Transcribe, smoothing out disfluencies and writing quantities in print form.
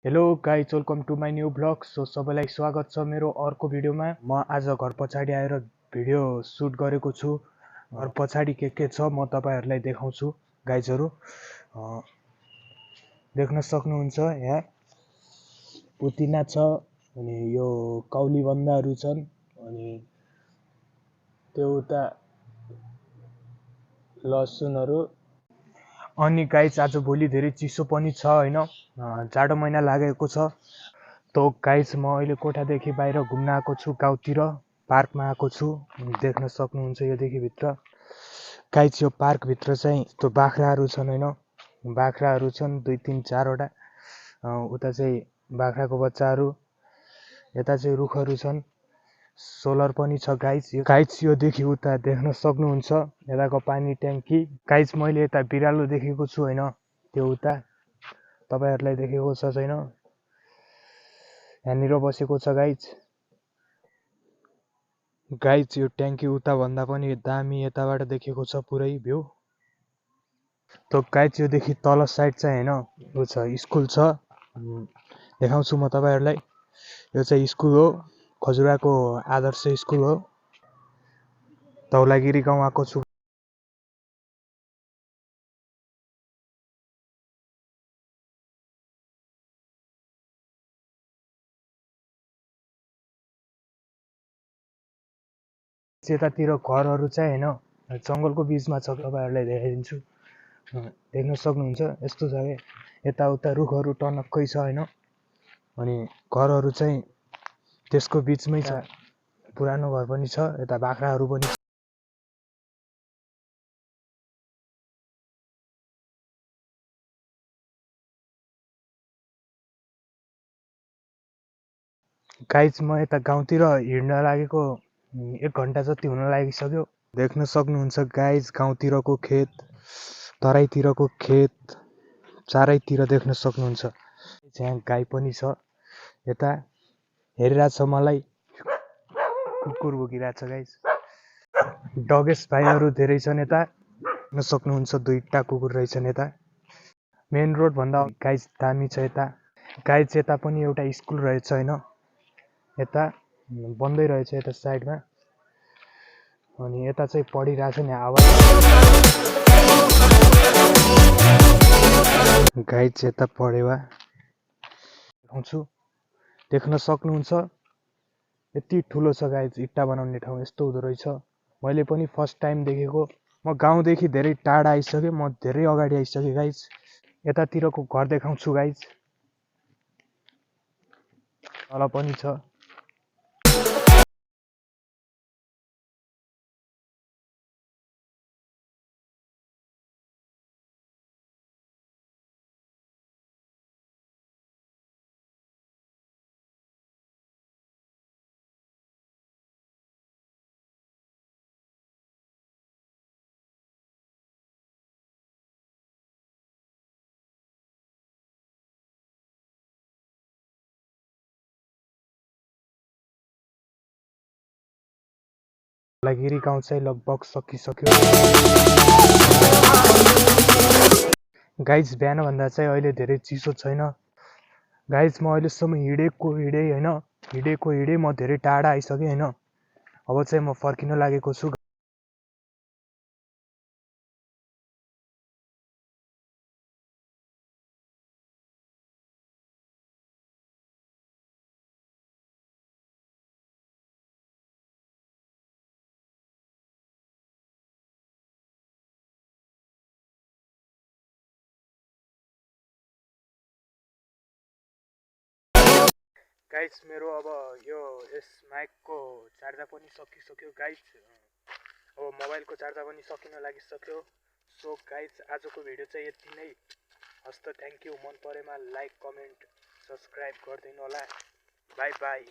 Hello guys, welcome to my new blog. So सबैलाई स्वागत छ मेरो अर्को भिडियोमा। म आज घर पछाडि आएर भिडियो सुट गरेको छु। घर पछाडि के छ म तपाईहरुलाई देखाउँछु। गाइजहरु देख्न सक्नुहुन्छ, यहाँ पुदिना छ, अनि यो कौलीबन्दाहरु छन्, अनि त्यो उता लसुनहरु। अनि गाइज आज भोलि धेरै चिसो पनि छ हैन, जाडो महिना लागेको छ। तो गाइज म अहिले कोठादेखि बाहिर घुम्न आएको छु, गाउँतिर पार्कमा आएको छु। देख्न सक्नुहुन्छ योदेखि भित्र। गाइज यो पार्क भित्र चाहिँ त्यो बाख्राहरू छन् हैन, बाख्राहरू छन् 2 3 4 वटा। उता चाहिँ बाख्राको बच्चाहरू, यता चाहिँ रुखहरू छन्, सोलर पनि छ गाइज। गाइज योदेखि उता देख्न सक्नुहुन्छ यताको पानी ट्याङ्की। गाइज मैले यता बिरालो देखेको छु हैन, त्यो उता तपाईहरुलाई देखेको छ छैन, यहाँनिर बसेको छ गाइज। गाइज यो ट्याङ्की उता भन्दा पनि दामी यताबाट देखेको छ पुरै भ्यू। तो गाइज योदेखि तल साइड चाहिँ हैन उ छ, स्कुल छ, देखाउँछु म तपाईहरुलाई। यो चाहिँ स्कुल हो, खजुराको आदर्श स्कुल हो। धौलागिरी गाउँ आएको छु। यतातिर घरहरू चाहिँ हैन जङ्गलको बीचमा छ, तपाईहरुलाई देखाइदिन्छु। देख्न सक्नुहुन्छ यस्तो छ के, यताउता रुखहरू टनक्कै छ हैन, अनि घरहरू चाहिँ त्यसको बीचमै छ। पुरानो घर पनि छ, यता बाख्राहरू पनि छ। गाइज म यता गाउँतिर हिँड्न लागेको 1 घण्टा जति हुन लागिसक्यो। देख्न सक्नुहुन्छ गाइज गाउँतिरको खेत, तराईतिरको खेत, चारैतिर देख्न सक्नुहुन्छ। यहाँ गाई पनि छ, यता हेरिरहेछ मलाई, कुकुर भुकिरहेछ गाइज। डगेस भाइहरू धेरै छन् यता, देख्न सक्नुहुन्छ 2टा कुकुर रहेछन् यता। मेन रोड भन्दा गाइज दामी छ यता। गाइज यता पनि एउटा स्कुल रहेछ हैन, यता बन्दै रहेछ यता साइडमा, अनि यता चाहिँ पढिरहेछ नि आवाज। गाइज यता पढेवा देखाउँछु, देख्न सक्नुहुन्छ यति ठुलो छ गाइज। इट्टा बनाउने ठाउँ यस्तो हुँदो रहेछ, मैले पनि फर्स्ट टाइम देखेको। म गाउँदेखि धेरै टाढा आइसकेँ, म धेरै अगाडि आइसकेँ गाइज। यतातिरको घर देखाउँछु गाइज, तल पनि छ। धौलागिरी गाउँ चाहिँ लगभग सकिसक्यो गाइज। बिहानभन्दा चाहिँ अहिले धेरै चिसो छैन गाइज। म अहिलेसम्म हिँडेँ हैन, हिँडेँ म धेरै टाढा आइसकेँ हैन। अब चाहिँ म फर्किन लागेको छु। गाइज मेरो अब यो यस माइकको चार्जर पनि सकिसक्यो गाइज। अब मोबाइलको चार्जर पनि सकिन लागिसक्यो। सो गाइज आजको भिडियो चाहिँ यति नै। हस्त थ्याङ्क यू। मन परेमा लाइक, कमेन्ट, सब्सक्राइब गरिदिनु होला। By by.